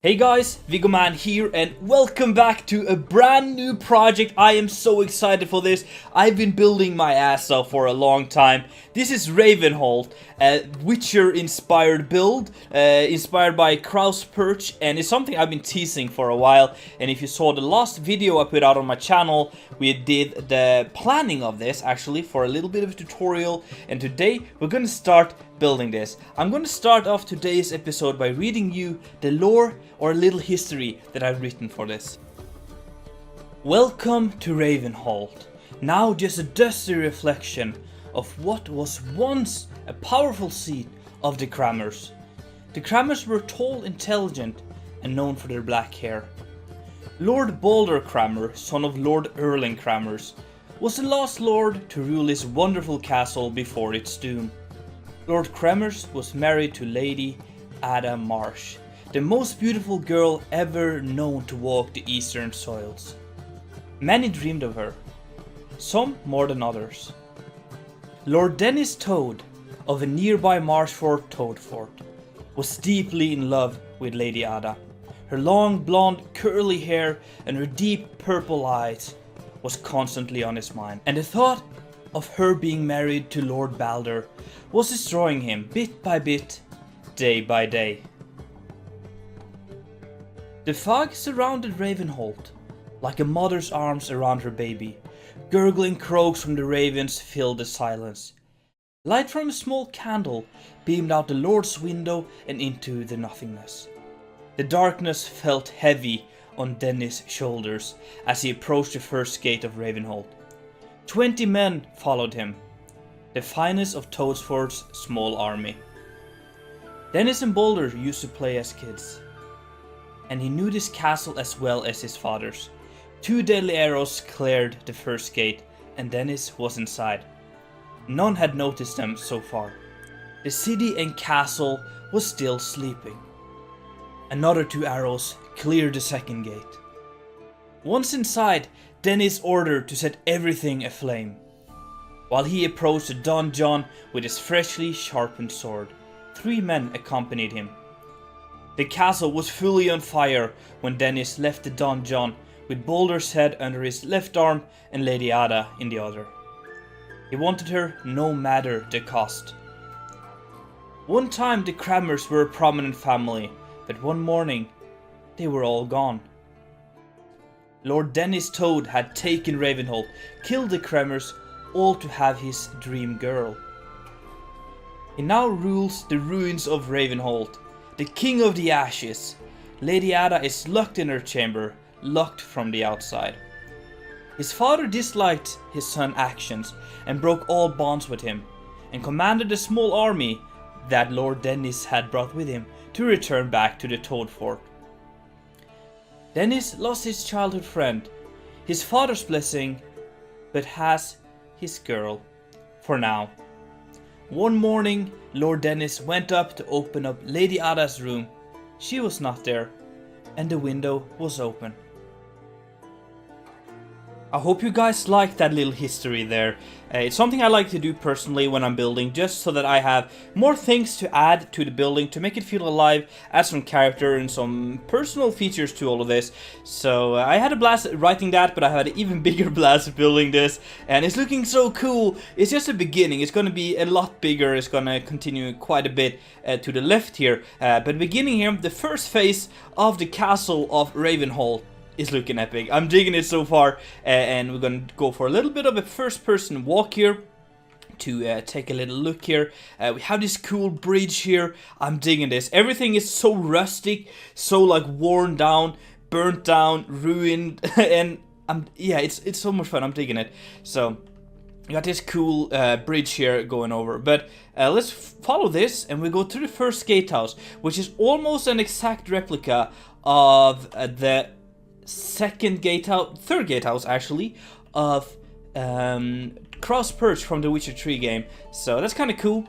Hey guys, Viggoman here and welcome back to a brand new project. I am so excited for this. I've been building my ass off for a long time. This is Ravenholt, a Witcher inspired build, inspired by Perch, and it's something I've been teasing for a while. And if you saw the last video I put out on my channel, we did the planning of this actually for a little bit of a tutorial, and today we're gonna start building this. I'm going to start off today's episode by reading you the lore or a little history that I've written for this. Welcome to Ravenholt, now just a dusty reflection of what was once a powerful seat of the Crammers. The Crammers were tall, intelligent, and known for their black hair. Lord Balder Crammer, son of Lord Erling Crammers, was the last lord to rule this wonderful castle before its doom. Lord Crammers was married to Lady Ada Marsh, the most beautiful girl ever known to walk the eastern soils. Many dreamed of her, some more than others. Lord Dennis Toad of a nearby marsh fort Toadfort was deeply in love with Lady Ada. Her long blonde curly hair and her deep purple eyes was constantly on his mind, and the thought of her being married to Lord Balder was destroying him bit by bit, day by day. The fog surrounded Ravenholt like a mother's arms around her baby. Gurgling croaks from the ravens filled the silence. Light from a small candle beamed out the Lord's window and into the nothingness. The darkness felt heavy on Dennis' shoulders as he approached the first gate of Ravenholt. 20 men followed him, the finest of Toadfort's small army. Dennis and Balder used to play as kids, and he knew this castle as well as his father's. 2 deadly arrows cleared the first gate, and Dennis was inside. None had noticed them so far. The city and castle was still sleeping. Another 2 arrows cleared the second gate. Once inside, Dennis ordered to set everything aflame, while he approached the donjon with his freshly sharpened sword. 3 men accompanied him. The castle was fully on fire when Dennis left the donjon with Balder's head under his left arm and Lady Ada in the other. He wanted her no matter the cost. One time the Crammers were a prominent family, but one morning they were all gone. Lord Dennis Toad had taken Ravenholt, killed the Crammers, all to have his dream girl. He now rules the ruins of Ravenholt, the king of the ashes. Lady Ada is locked in her chamber, locked from the outside. His father disliked his son's actions and broke all bonds with him, and commanded a small army that Lord Dennis had brought with him to return back to the Toad Fort. Dennis lost his childhood friend, his father's blessing, but has his girl, for now. One morning, Lord Dennis went up to open up Lady Ada's room. She was not there, and the window was open. I hope you guys liked that little history there. It's something I like to do personally when I'm building, just so that I have more things to add to the building to make it feel alive, add some character and some personal features to all of this. So I had a blast writing that, but I had an even bigger blast building this, and it's looking so cool. It's just a beginning. It's going to be a lot bigger. It's going to continue quite a bit to the left here. But beginning here, the first phase of the castle of Ravenholt is looking epic. I'm digging it so far, and we're gonna go for a little bit of a first-person walk here to take a little look here. We have this cool bridge here. I'm digging this. Everything is so rustic, so like worn down, burnt down, ruined, and yeah, it's so much fun. I'm digging it. So we got this cool bridge here going over, but let's follow this and we go to the first gatehouse, which is almost an exact replica of the third gatehouse actually, of Perch from the Witcher 3 game. So that's kind of cool.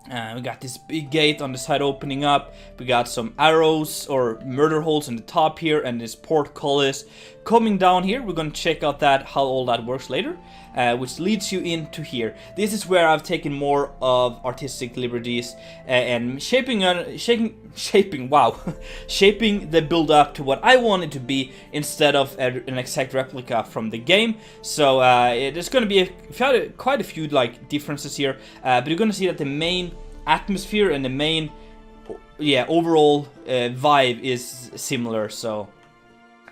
We got this big gate on the side opening up. We got some arrows or murder holes in the top here, and this portcullis coming down here. We're gonna check out how all that works later. which leads you into here. This is where I've taken more of artistic liberties and shaping the build up to what I want it to be instead of an exact replica from the game. So there's going to be quite a few like differences here, but you're going to see that the main atmosphere and the main overall vibe is similar. So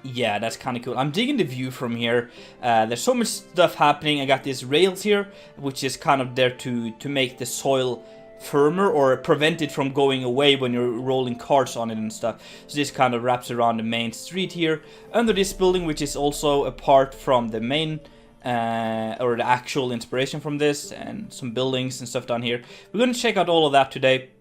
yeah, that's kind of cool. I'm digging the view from here. There's so much stuff happening. I got these rails here, which is kind of there to make the soil firmer or prevent it from going away when you're rolling carts on it and stuff. So this kind of wraps around the main street here under this building, which is also apart from the main or the actual inspiration from this, and some buildings and stuff down here. We're going to check out all of that today,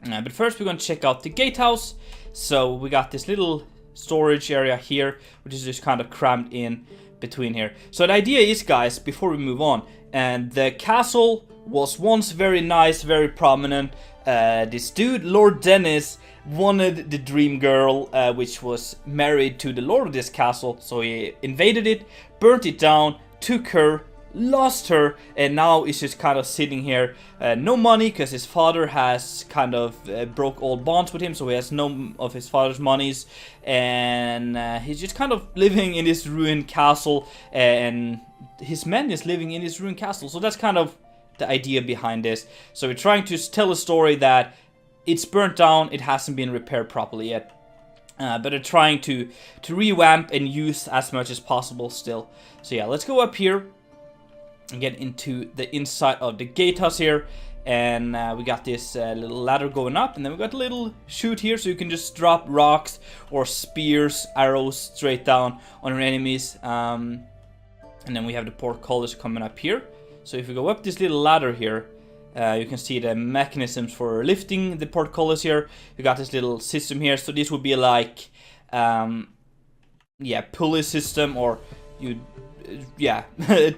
but first we're going to check out the gatehouse. So we got this little storage area here, which is just kind of crammed in between here. So the idea is, guys, before we move on, and the castle was once very nice, very prominent. This dude, Lord Dennis, wanted the dream girl, which was married to the lord of this castle. So he invaded it, burnt it down, took her, lost her, and now is just kind of sitting here. No money, because his father has kind of broke all bonds with him, so he has no of his father's monies, and he's just kind of living in this ruined castle, and his men is living in this ruined castle. So that's kind of the idea behind this. So we're trying to tell a story that it's burnt down, it hasn't been repaired properly yet, but they're trying to revamp and use as much as possible still. So yeah, let's go up here and get into the inside of the gatehouse here, and we got this little ladder going up, and then we got a little chute here, so you can just drop rocks or spears, arrows straight down on your enemies, and then we have the portcullis coming up here. So if we go up this little ladder here, you can see the mechanisms for lifting the portcullis here. You got this little system here, so this would be like pulley system, or you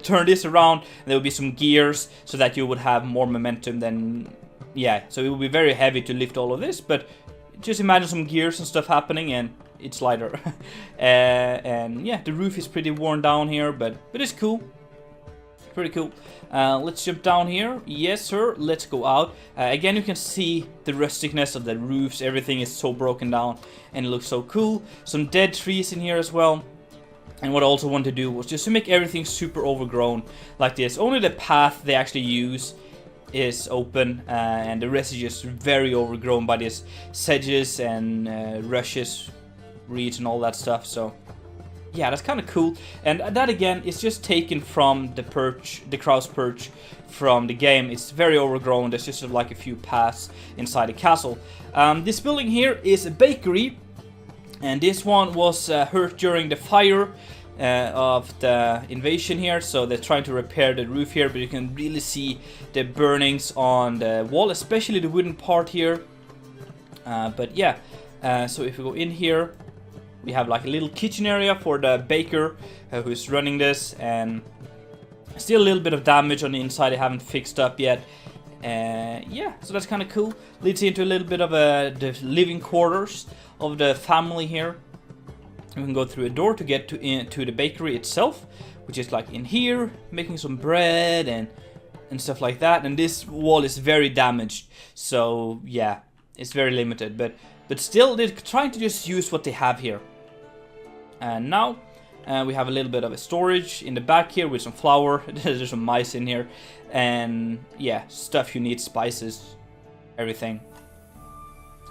turn this around, and there will be some gears so that you would have more momentum than, so it will be very heavy to lift all of this, but just imagine some gears and stuff happening and it's lighter. And yeah, the roof is pretty worn down here, but it's cool. Pretty cool. Let's jump down here. Yes, sir. Let's go out. Again, you can see the rusticness of the roofs. Everything is so broken down and it looks so cool. Some dead trees in here as well. And what I also wanted to do was just to make everything super overgrown like this. Only the path they actually use is open, and the rest is just very overgrown by these sedges and rushes, reeds and all that stuff. So yeah, that's kind of cool. And that again is just taken from the Perch, the Krau's Perch from the game. It's very overgrown. There's just like a few paths inside the castle. This building here is a bakery, and this one was hurt during the fire of the invasion here. So they're trying to repair the roof here, but you can really see the burnings on the wall, especially the wooden part here. But yeah, so if we go in here, we have like a little kitchen area for the baker who's running this, and still a little bit of damage on the inside they haven't fixed up yet. Yeah, so that's kind of cool. Leads into a little bit of the living quarters of the family here. We can go through a door to get to the bakery itself, which is like in here, making some bread and stuff like that. And this wall is very damaged, so yeah, it's very limited, but still they're trying to just use what they have here. And now we have a little bit of a storage in the back here with some flour. There's some mice in here, and yeah, stuff you need, spices, everything.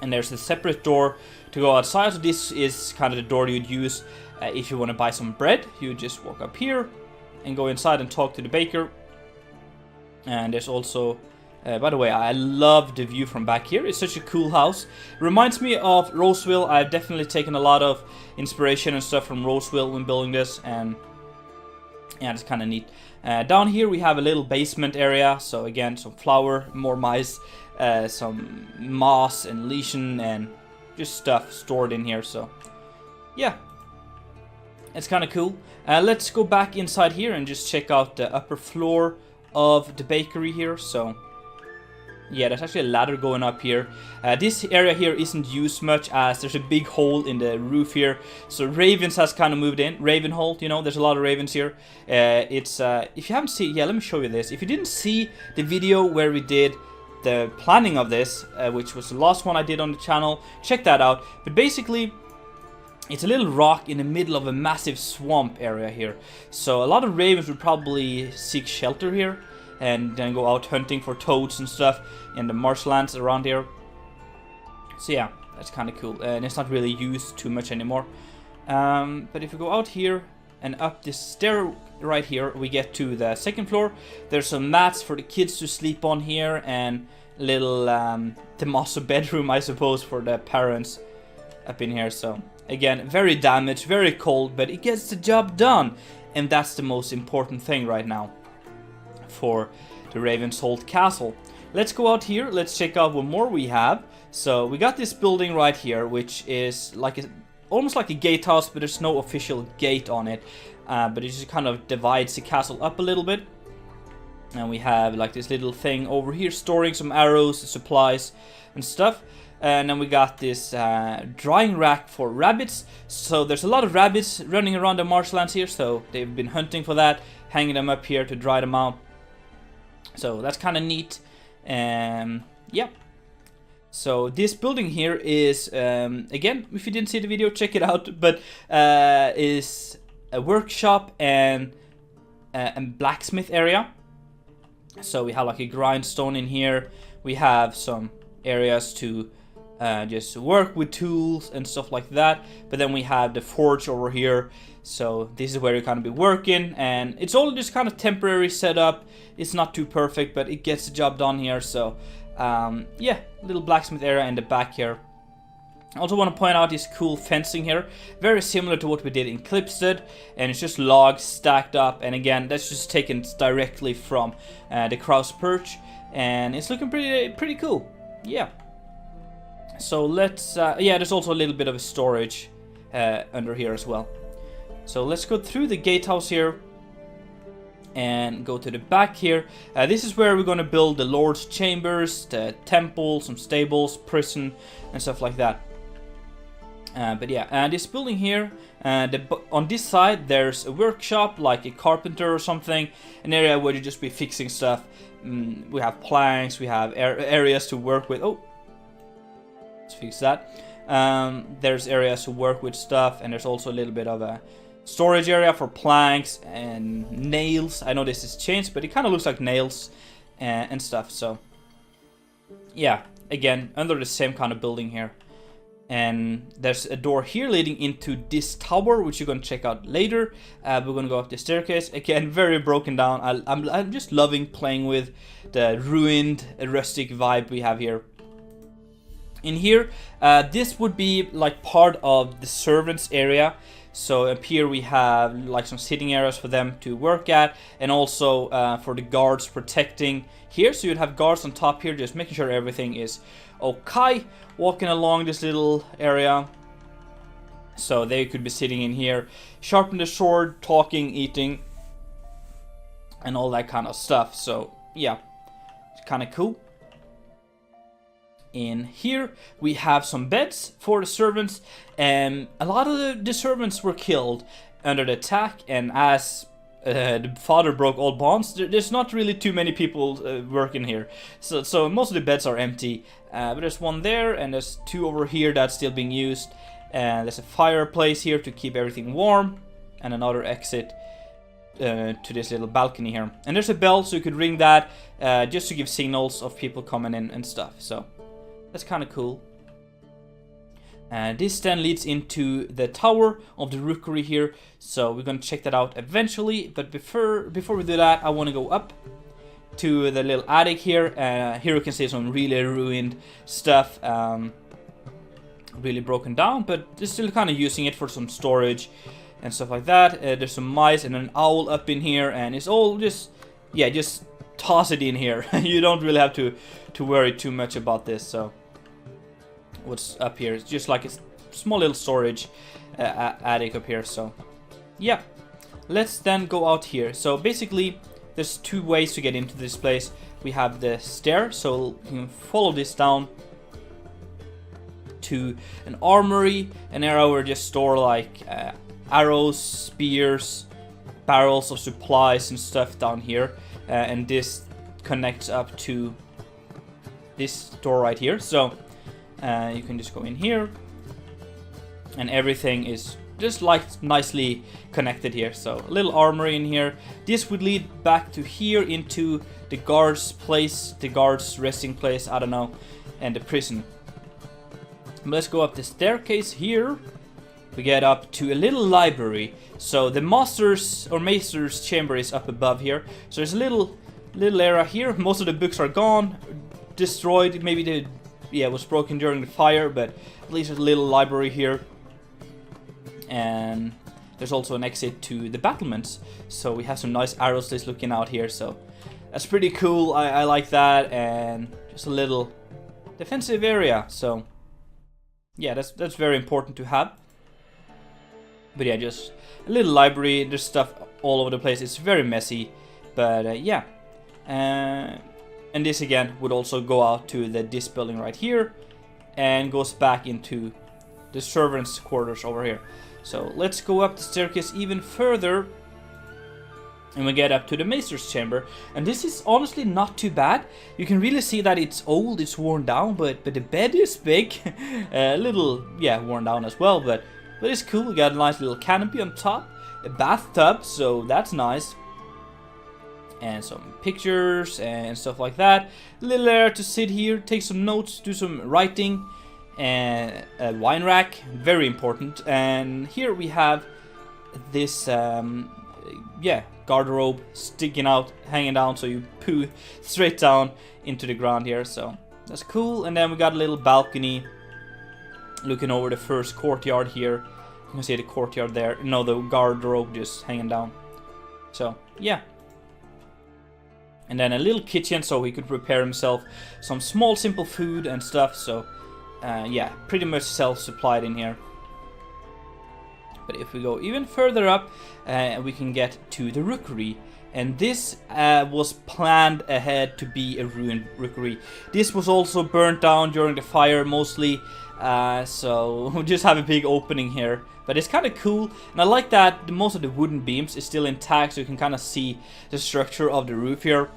And there's a separate door to go outside. So this is kind of the door you'd use if you want to buy some bread. You just walk up here and go inside and talk to the baker. And there's also, by the way, I love the view from back here. It's such a cool house. It reminds me of Roseville. I've definitely taken a lot of inspiration and stuff from Roseville when building this, and yeah, it's kind of neat. Down here we have a little basement area. So again, some flour, more mice, some moss and lichen and just stuff stored in here. So yeah, it's kind of cool. Let's go back inside here and just check out the upper floor of the bakery here. So Yeah, there's actually a ladder going up here. This area here isn't used much as there's a big hole in the roof here. So ravens has kind of moved in. Ravenholt, you know, there's a lot of ravens here. If you haven't seen, yeah, let me show you this. If you didn't see the video where we did the planning of this, which was the last one I did on the channel, check that out. But basically, it's a little rock in the middle of a massive swamp area here. So a lot of ravens would probably seek shelter here and then go out hunting for toads and stuff in the marshlands around here. So yeah, that's kind of cool. And it's not really used too much anymore. But if we go out here and up this stair right here, we get to the second floor. There's some mats for the kids to sleep on here and little Tommaso bedroom, I suppose, for the parents up in here. So again, very damaged, very cold, but it gets the job done. And that's the most important thing right now for the Ravenholt castle. Let's go out here. Let's check out what more we have. So we got this building right here, which is like almost like a gatehouse, but there's no official gate on it. But it just kind of divides the castle up a little bit. And we have like this little thing over here storing some arrows, supplies and stuff. And then we got this drying rack for rabbits. So there's a lot of rabbits running around the marshlands here. So they've been hunting for that, hanging them up here to dry them out. So that's kind of neat. Yeah. So this building here is, again, if you didn't see the video, check it out. But is a workshop and blacksmith area. So we have like a grindstone in here. We have some areas to just work with tools and stuff like that. But then we have the forge over here. So this is where you kind of be working, and it's all just kind of temporary setup. It's not too perfect, but it gets the job done here. So yeah, little blacksmith area in the back here. I also want to point out this cool fencing here, very similar to what we did in Clipstead, and it's just logs stacked up. And again, that's just taken directly from the Crow's Perch, and it's looking pretty cool. Yeah. So let's yeah, there's also a little bit of a storage under here as well. So let's go through the gatehouse here and go to the back here. This is where we're going to build the Lord's chambers, the temple, some stables, prison, and stuff like that. But yeah, this building here, on this side there's a workshop, like a carpenter or something, an area where you just be fixing stuff. We have planks, we have areas to work with. Oh, let's fix that. There's areas to work with stuff, and there's also a little bit of a storage area for planks and nails. I know this is changed, but it kind of looks like nails and stuff. So yeah, again, under the same kind of building here. And there's a door here leading into this tower, which you're going to check out later. We're going to go up the staircase. Again, very broken down. I'm just loving playing with the ruined, rustic vibe we have here. In here, this would be like part of the servants area. So up here we have like some sitting areas for them to work at, and also for the guards protecting here. So you'd have guards on top here, just making sure everything is okay, walking along this little area. So they could be sitting in here, sharpen the sword, talking, eating, and all that kind of stuff. So yeah, it's kind of cool. In here we have some beds for the servants, and a lot of the servants were killed under the attack, and as the father broke all bonds, there's not really too many people working here, so most of the beds are empty. But there's one there, and there's two over here that's still being used, and there's a fireplace here to keep everything warm, and another exit to this little balcony here. And there's a bell, so you could ring that just to give signals of people coming in and stuff. So that's kind of cool. This then leads into the tower of the Rookery here, so we're going to check that out eventually. But before we do that, I want to go up to the little attic here. Here you can see some really ruined stuff, really broken down, but they're still kind of using it for some storage and stuff like that. There's some mice and an owl up in here, and it's all just, yeah, just toss it in here. You don't really have to worry too much about this. So what's up here? It's just like a small little storage attic up here. So yeah, let's then go out here. So basically there's two ways to get into this place. we have the stair, so you can follow this down to an armory, an area where just store like arrows, spears, barrels of supplies and stuff down here, and this connects up to this door right here. So you can just go in here, and everything is just like nicely connected here. So a little armory in here. This would lead back to here into the guards' place, the guards' resting place, I don't know, and the prison. Let's go up the staircase here. We get up to a little library. So the master's chamber is up above here. So there's a little area here. Most of the books are gone, destroyed. Maybe it was broken during the fire, but at least there's a little library here. And there's also an exit to the battlements. So we have some nice arrows just looking out here. So that's pretty cool. I like that, and just a little defensive area. So yeah, that's very important to have. But yeah, just a little library. There's stuff all over the place. It's very messy, but yeah. And this again would also go out to this building right here, and goes back into the servants' quarters over here. So let's go up the staircase even further, and we get up to the maester's chamber. And this is honestly not too bad. You can really see that it's old, it's worn down, but the bed is big. A little, yeah, worn down as well, but it's cool. We got a nice little canopy on top, a bathtub, so that's nice, and some pictures and stuff like that. A little area to sit here, take some notes, do some writing, and a wine rack, very important. And here we have this garderobe sticking out, hanging down, so you poo straight down into the ground here. So that's cool. And then we got a little balcony looking over the first courtyard here. You can see the courtyard there. No, the garderobe just hanging down. So yeah. And then a little kitchen, so he could prepare himself some small simple food and stuff. So yeah, pretty much self-supplied in here. But if we go even further up, we can get to the Rookery. And this was planned ahead to be a ruined Rookery. This was also burnt down during the fire mostly. So we just have a big opening here. But it's kind of cool. And I like that most of the wooden beams is still intact, so you can kind of see the structure of the roof here.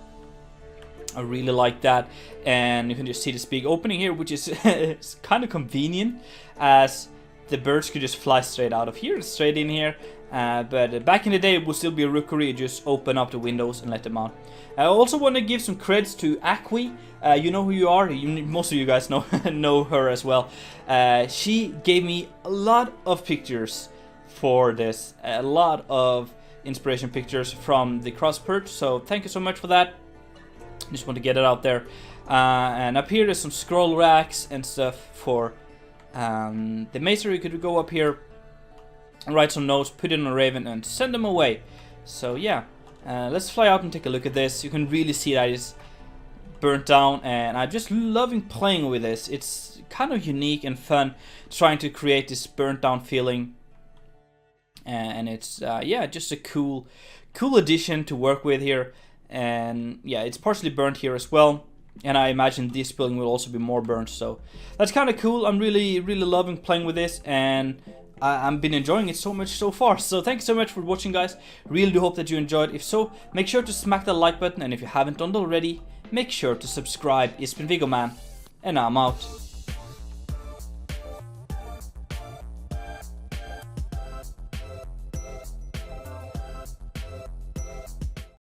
I really like that. And you can just see this big opening here, which is it's kind of convenient, as the birds could just fly straight out of here, straight in here. But back in the day, it would still be a Rookery. You just open up the windows and let them out. I also want to give some creds to Aqui. You know who you are. Most of you guys know know her as well. She gave me a lot of pictures for this. A lot of inspiration pictures from the cross perch. So thank you so much for that. Just want to get it out there. And up here there's some scroll racks and stuff for the maester. You could go up here and write some notes, put it on a raven, and send them away. So yeah, let's fly out and take a look at this. You can really see that it's burnt down, and I'm just loving playing with this. It's kind of unique and fun, trying to create this burnt down feeling. And it's yeah, just a cool addition to work with here. And yeah, it's partially burnt here as well. And I imagine this building will also be more burnt. So that's kind of cool. I'm really loving playing with this, and I've been enjoying it so much so far. So thank you so much for watching, guys. Really do hope that you enjoyed. If so, make sure to smack that like button. And if you haven't done it already, make sure to subscribe. It's been Viggoman, and I'm out.